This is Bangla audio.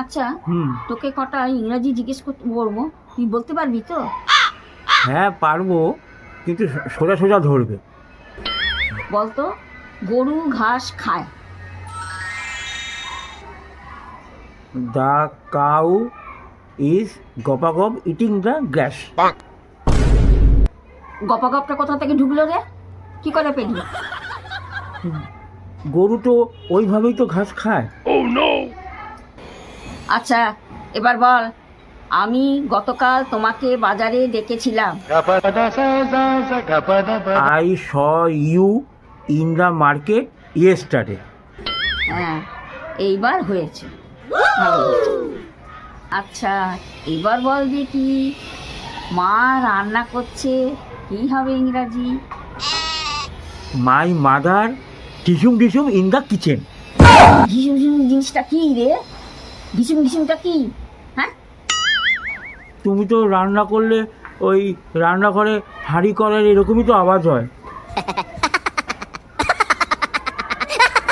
আচ্ছা, তোকে কটা ইংরাজি জিজ্ঞেস করতে বলবো, তুই বলতে পারবি তো? হ্যাঁ পারবো, কিন্তু সোজা সোজা ধরবে। বলতো, গরু ঘাস খায়। দ্য কাউ ইজ গপাগপ ইটিং দ্য গ্রাস। গপাগপটা কোথা থেকে ঢুকলো রে? কি করে পেলি? গরু তো ওইভাবেই তো ঘাস খায়। আচ্ছা, এবার বল, আমি গতকাল তোমাকে বাজারে ডেকেছিলাম। I saw you in the market yesterday. হ্যাঁ, এইবার হয়েছে, ভালো হয়েছে। আচ্ছা, এবার বল দেখি, মা রান্না করছে, কি হবে ইংরাজি? মাই মাদার টিসুম টিসুম ইন দ্য কিচেন। ঘিসুম ঘিসুম জিনিসটা কি রে? ঘিসুম ঘিসুমটা কি? হ্যাঁ, তুমি তো রান্না করলে ওই রান্নাঘরে হাঁড়ি করার এরকমই তো আওয়াজ হয়।